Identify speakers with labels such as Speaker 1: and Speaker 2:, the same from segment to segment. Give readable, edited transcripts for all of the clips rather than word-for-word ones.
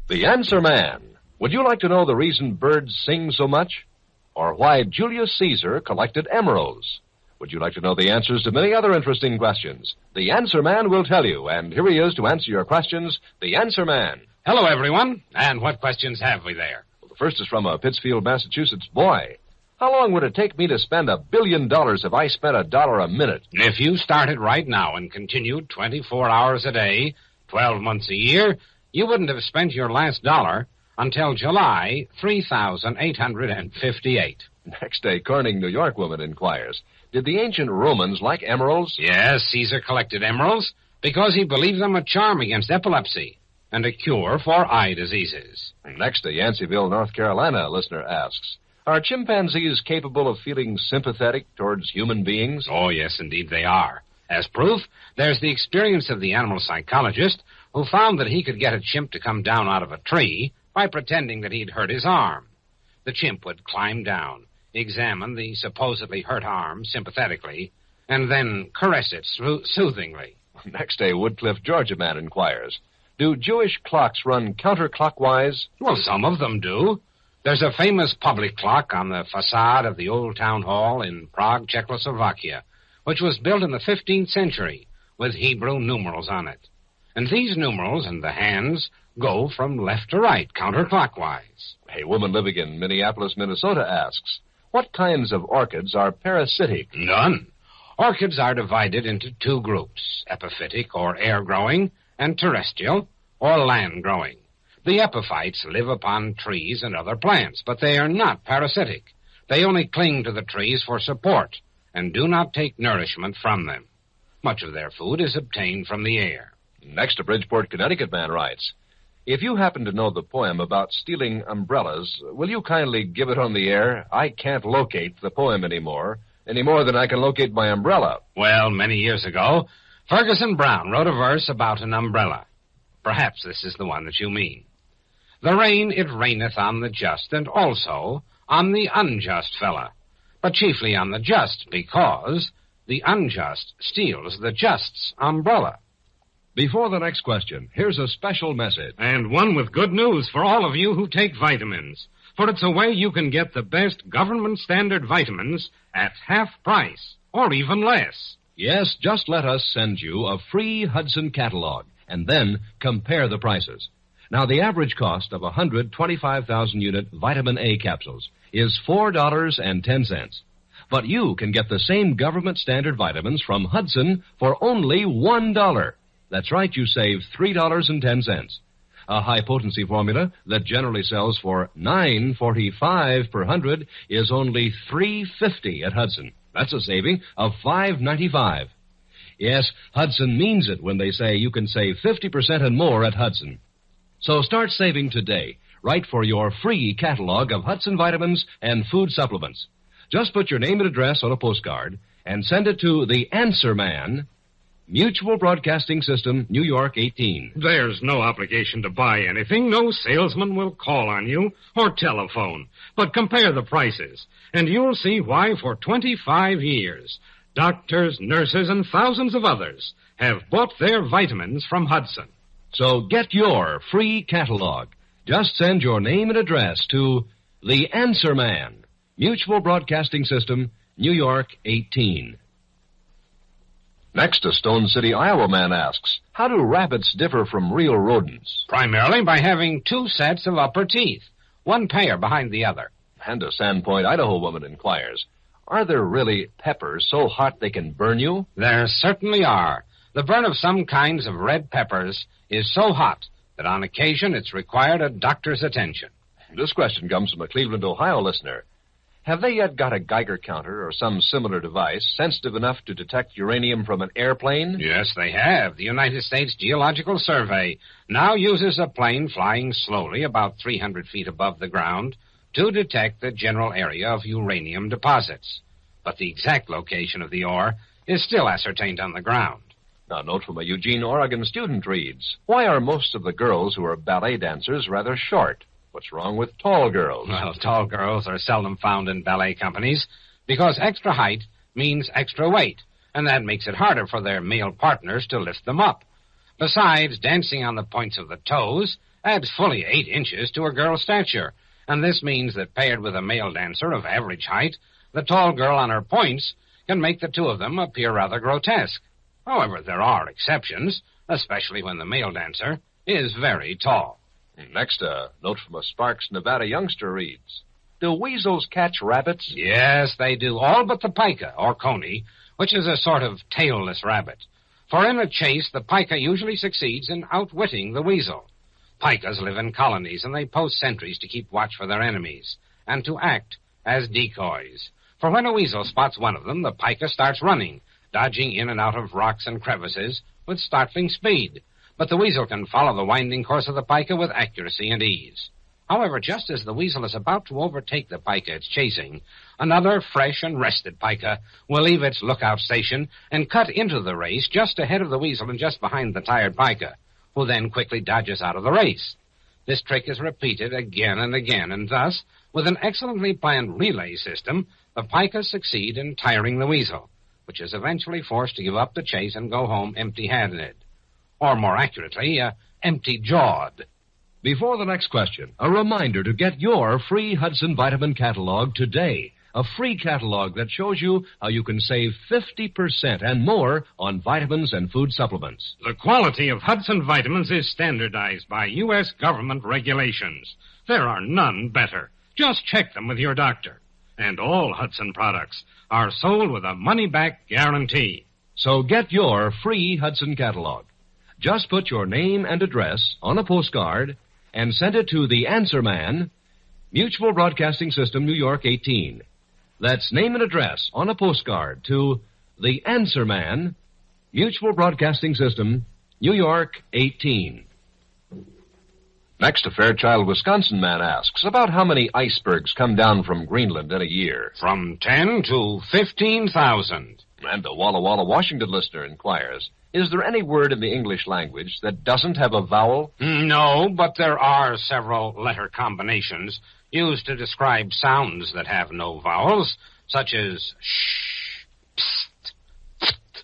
Speaker 1: The Answer Man. Would you like to know the reason birds sing so much? Or why Julius Caesar collected emeralds? Would you like to know the answers to many other interesting questions? The Answer Man will tell you, and here he is to answer your questions, the Answer Man.
Speaker 2: Hello, everyone. And what questions have we there?
Speaker 1: Well, the first is from a Pittsfield, Massachusetts boy. How long would it take me to spend $1 billion if I spent $1 a minute?
Speaker 2: If you started right now and continued 24 hours a day, 12 months a year, you wouldn't have spent your last dollar until July 3,858.
Speaker 1: Next day, Corning, New York woman inquires, did the ancient Romans like emeralds?
Speaker 2: Yes, Caesar collected emeralds because he believed them a charm against epilepsy and a cure for eye diseases.
Speaker 1: Next to Yanceyville, North Carolina, a listener asks, are chimpanzees capable of feeling sympathetic towards human beings?
Speaker 2: Oh, yes, indeed they are. As proof, there's the experience of the animal psychologist who found that he could get a chimp to come down out of a tree by pretending that he'd hurt his arm. The chimp would climb down, examine the supposedly hurt arm sympathetically, and then caress it soothingly.
Speaker 1: Next day, Woodcliff, Georgia man inquires, do Jewish clocks run counterclockwise?
Speaker 2: Well, some of them do. There's a famous public clock on the facade of the old town hall in Prague, Czechoslovakia, which was built in the 15th century with Hebrew numerals on it. And these numerals and the hands go from left to right, counterclockwise.
Speaker 1: A woman living in Minneapolis, Minnesota asks, what kinds of orchids are parasitic?
Speaker 2: None. Orchids are divided into two groups, epiphytic, or air-growing, and terrestrial, or land-growing. The epiphytes live upon trees and other plants, but they are not parasitic. They only cling to the trees for support and do not take nourishment from them. Much of their food is obtained from the air.
Speaker 1: Next, a Bridgeport, Connecticut man writes, if you happen to know the poem about stealing umbrellas, will you kindly give it on the air? I can't locate the poem any more than I can locate my umbrella.
Speaker 2: Well, many years ago, Ferguson Brown wrote a verse about an umbrella. Perhaps this is the one that you mean. The rain, it raineth on the just, and also on the unjust fella, but chiefly on the just, because the unjust steals the just's umbrella.
Speaker 1: Before the next question, here's a special message.
Speaker 3: And one with good news for all of you who take vitamins. For it's a way you can get the best government standard vitamins at half price, or even less.
Speaker 1: Yes, just let us send you a free Hudson catalog, and then compare the prices. Now, the average cost of 100 25,000-unit vitamin A capsules is $4.10. But you can get the same government standard vitamins from Hudson for only $1. That's right, you save $3.10. A high-potency formula that generally sells for $9.45 per 100 is only $3.50 at Hudson. That's a saving of $5.95. Yes, Hudson means it when they say you can save 50% and more at Hudson. So start saving today. Write for your free catalog of Hudson vitamins and food supplements. Just put your name and address on a postcard and send it to The Answer Man, Mutual Broadcasting System, New York 18.
Speaker 3: There's no obligation to buy anything. No salesman will call on you or telephone. But compare the prices, and you'll see why for 25 years, doctors, nurses, and thousands of others have bought their vitamins from Hudson.
Speaker 1: So get your free catalog. Just send your name and address to The Answer Man, Mutual Broadcasting System, New York 18. Next, a Stone City, Iowa man asks, how do rabbits differ from real rodents?
Speaker 2: Primarily by having two sets of upper teeth, one pair behind the other.
Speaker 1: And a Sandpoint, Idaho woman inquires, are there really peppers so hot they can burn you?
Speaker 2: There certainly are. The burn of some kinds of red peppers is so hot that on occasion it's required a doctor's attention.
Speaker 1: This question comes from a Cleveland, Ohio listener. Have they yet got a Geiger counter or some similar device sensitive enough to detect uranium from an airplane?
Speaker 2: Yes, they have. The United States Geological Survey now uses a plane flying slowly about 300 feet above the ground to detect the general area of uranium deposits. But the exact location of the ore is still ascertained on the ground.
Speaker 1: Now, a note from a Eugene, Oregon student reads, why are most of the girls who are ballet dancers rather short? What's wrong with tall girls?
Speaker 2: Well, tall girls are seldom found in ballet companies because extra height means extra weight, and that makes it harder for their male partners to lift them up. Besides, dancing on the points of the toes Adds fully 8 inches to a girl's stature, and this means that paired with a male dancer of average height, the tall girl on her points can make the two of them appear rather grotesque. However, there are exceptions, especially when the male dancer is very tall.
Speaker 1: Next, a note from a Sparks, Nevada youngster reads, "Do weasels catch rabbits?"
Speaker 2: Yes, they do, all but the pika, or coney, which is a sort of tailless rabbit. For in a chase, the pika usually succeeds in outwitting the weasel. Pikas live in colonies, and they post sentries to keep watch for their enemies, and to act as decoys. For when a weasel spots one of them, the pika starts running, dodging in and out of rocks and crevices with startling speed. But the weasel can follow the winding course of the pika with accuracy and ease. However, just as the weasel is about to overtake the pika it's chasing, another fresh and rested pika will leave its lookout station and cut into the race just ahead of the weasel and just behind the tired pika, who then quickly dodges out of the race. This trick is repeated again and again, and thus, with an excellently planned relay system, the pikas succeed in tiring the weasel, which is eventually forced to give up the chase and go home empty-handed. Or more accurately, empty-jawed.
Speaker 1: Before the next question, a reminder to get your free Hudson Vitamin Catalog today. A free catalog that shows you how you can save 50% and more on vitamins and food supplements.
Speaker 3: The quality of Hudson vitamins is standardized by U.S. government regulations. There are none better. Just check them with your doctor. And all Hudson products are sold with a money-back guarantee.
Speaker 1: So get your free Hudson Catalog. Just put your name and address on a postcard and send it to The Answer Man, Mutual Broadcasting System, New York 18. That's name and address on a postcard to The Answer Man, Mutual Broadcasting System, New York 18. Next, a Fairchild, Wisconsin man asks about how many icebergs come down from Greenland in a year.
Speaker 2: From 10 to 15,000.
Speaker 1: And a Walla Walla, Washington listener inquires, is there any word in the English language that doesn't have a vowel?
Speaker 2: No, but there are several letter combinations used to describe sounds that have no vowels, such as shh, psst.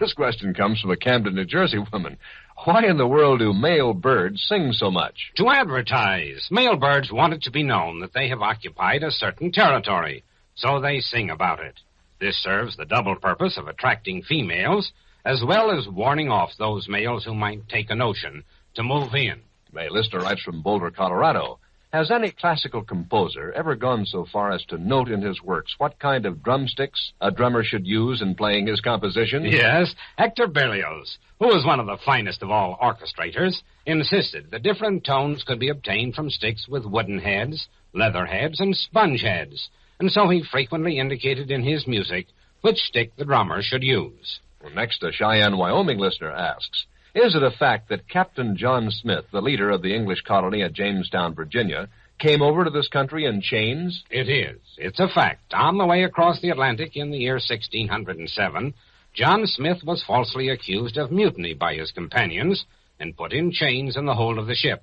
Speaker 1: This question comes from a Camden, New Jersey woman. Why in the world do male birds sing so much?
Speaker 2: To advertise. Male birds want it to be known that they have occupied a certain territory, so they sing about it. This serves the double purpose of attracting females, as well as warning off those males who might take a notion to move in.
Speaker 1: A listener writes from Boulder, Colorado. Has any classical composer ever gone so far as to note in his works what kind of drumsticks a drummer should use in playing his compositions?
Speaker 2: Yes. Hector Berlioz, who was one of the finest of all orchestrators, insisted that different tones could be obtained from sticks with wooden heads, leather heads, and sponge heads, and so he frequently indicated in his music which stick the drummer should use.
Speaker 1: Well, next, a Cheyenne, Wyoming listener asks, is it a fact that Captain John Smith, the leader of the English colony at Jamestown, Virginia, came over to this country in chains?
Speaker 2: It is. It's a fact. On the way across the Atlantic in the year 1607, John Smith was falsely accused of mutiny by his companions and put in chains in the hold of the ship.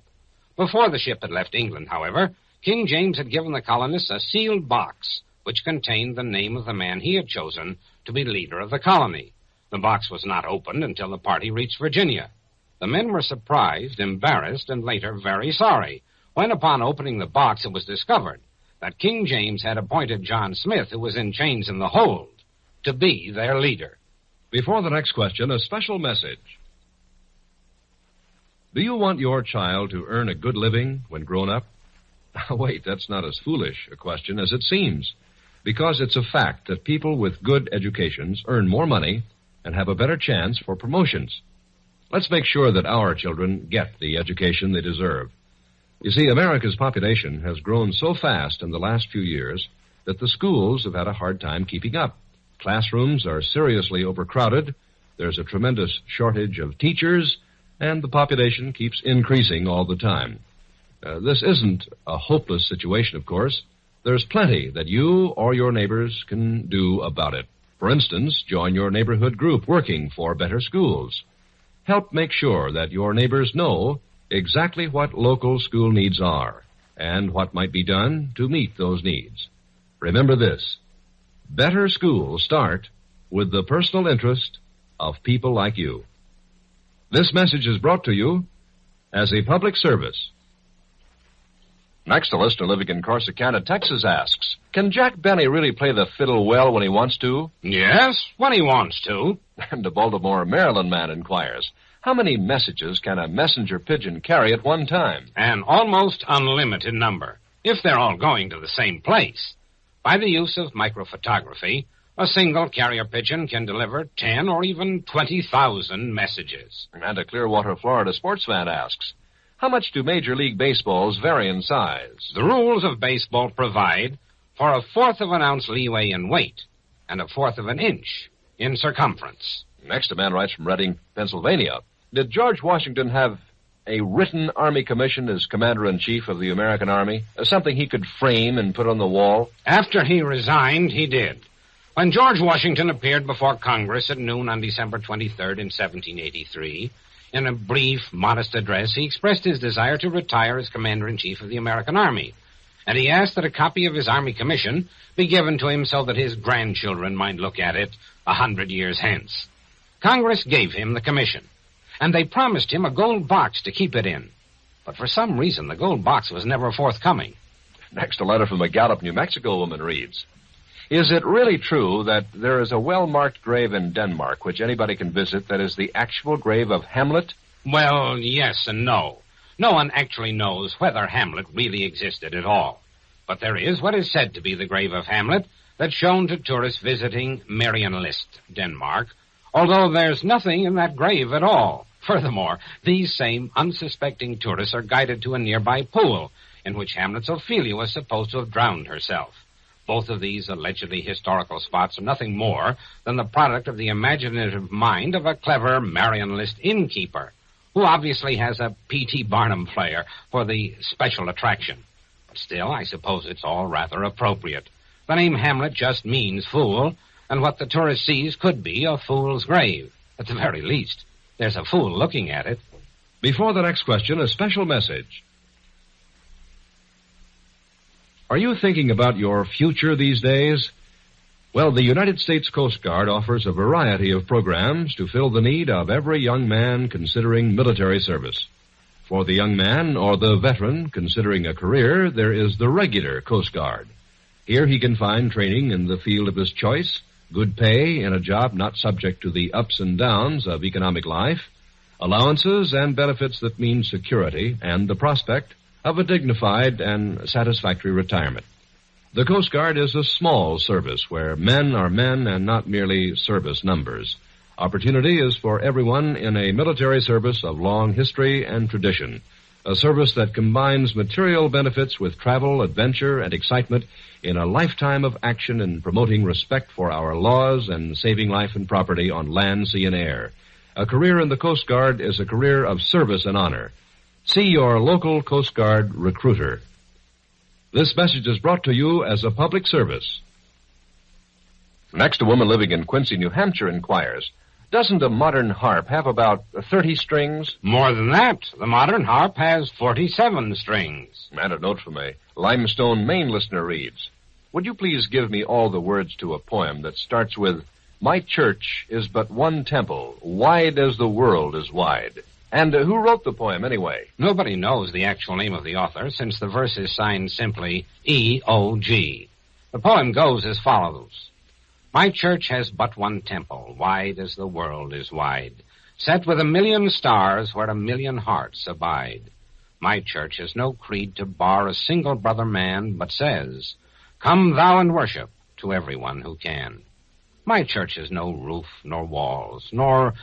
Speaker 2: Before the ship had left England, however, King James had given the colonists a sealed box which contained the name of the man he had chosen to be leader of the colony. The box was not opened until the party reached Virginia. The men were surprised, embarrassed, and later very sorry when, upon opening the box, it was discovered that King James had appointed John Smith, who was in chains in the hold, to be their leader.
Speaker 1: Before the next question, a special message. Do you want your child to earn a good living when grown up? Wait, that's not as foolish a question as it seems, because it's a fact that people with good educations earn more money and have a better chance for promotions. Let's make sure that our children get the education they deserve. You see, America's population has grown so fast in the last few years that the schools have had a hard time keeping up. Classrooms are seriously overcrowded, there's a tremendous shortage of teachers, and the population keeps increasing all the time. This isn't a hopeless situation, of course. There's plenty that you or your neighbors can do about it. For instance, join your neighborhood group working for better schools. Help make sure that your neighbors know exactly what local school needs are and what might be done to meet those needs. Remember this, better schools start with the personal interest of people like you. This message is brought to you as a public service. Next, a listener living in Corsicana, Texas asks, can Jack Benny really play the fiddle well when he wants to?
Speaker 2: Yes, when he wants to.
Speaker 1: And a Baltimore, Maryland man inquires, how many messages can a messenger pigeon carry at one time?
Speaker 2: An almost unlimited number, if they're all going to the same place. By the use of microphotography, a single carrier pigeon can deliver 10 or even 20,000 messages.
Speaker 1: And a Clearwater, Florida sports fan asks, how much do Major League Baseballs vary in size?
Speaker 2: The rules of baseball provide for a fourth of an ounce leeway in weight and a fourth of an inch in circumference.
Speaker 1: Next, a man writes from Reading, Pennsylvania. Did George Washington have a written Army commission as Commander-in-Chief of the American Army? Something he could frame and put on the wall?
Speaker 2: After he resigned, he did. When George Washington appeared before Congress at noon on December 23rd in 1783, in a brief, modest address, he expressed his desire to retire as Commander-in-Chief of the American Army, and he asked that a copy of his Army commission be given to him so that his grandchildren might look at it 100 years hence. Congress gave him the commission, and they promised him a gold box to keep it in. But for some reason, the gold box was never forthcoming.
Speaker 1: Next, a letter from a Gallup, New Mexico woman reads, is it really true that there is a well-marked grave in Denmark which anybody can visit that is the actual grave of Hamlet?
Speaker 2: Well, yes and no. No one actually knows whether Hamlet really existed at all. But there is what is said to be the grave of Hamlet that's shown to tourists visiting Marienlyst, Denmark, although there's nothing in that grave at all. Furthermore, these same unsuspecting tourists are guided to a nearby pool in which Hamlet's Ophelia was supposed to have drowned herself. Both of these allegedly historical spots are nothing more than the product of the imaginative mind of a clever Marienlyst innkeeper, who obviously has a P.T. Barnum flair for the special attraction. But still, I suppose it's all rather appropriate. The name Hamlet just means fool, and what the tourist sees could be a fool's grave. At the very least, there's a fool looking at it.
Speaker 1: Before the next question, a special message. Are you thinking about your future these days? Well, the United States Coast Guard offers a variety of programs to fill the need of every young man considering military service. For the young man or the veteran considering a career, there is the regular Coast Guard. Here he can find training in the field of his choice, good pay in a job not subject to the ups and downs of economic life, allowances and benefits that mean security, and the prospect of a dignified and satisfactory retirement. The Coast Guard is a small service where men are men and not merely service numbers. Opportunity is for everyone in a military service of long history and tradition, a service that combines material benefits with travel, adventure, and excitement in a lifetime of action in promoting respect for our laws and saving life and property on land, sea, and air. A career in the Coast Guard is a career of service and honor. See your local Coast Guard recruiter. This message is brought to you as a public service. Next, a woman living in Quincy, New Hampshire inquires, doesn't a modern harp have about 30 strings?
Speaker 2: More than that. The modern harp has 47 strings.
Speaker 1: And a note from a Limestone, Maine listener reads, would you please give me all the words to a poem that starts with, my church is but one temple, wide as the world is wide. And who wrote the poem, anyway?
Speaker 2: Nobody knows the actual name of the author, since the verse is signed simply E.O.G. The poem goes as follows. My church has but one temple, wide as the world is wide, set with 1,000,000 stars where 1,000,000 hearts abide. My church has no creed to bar a single brother man, but says, come thou and worship to everyone who can. My church has no roof, nor walls, nor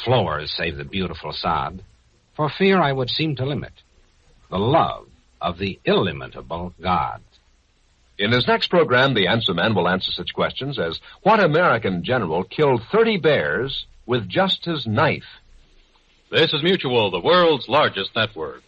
Speaker 2: floors save the beautiful sod, for fear I would seem to limit the love of the illimitable God.
Speaker 1: In his next program, the Answer Man will answer such questions as, what American general killed 30 bears with just his knife?
Speaker 4: This is Mutual, the world's largest network.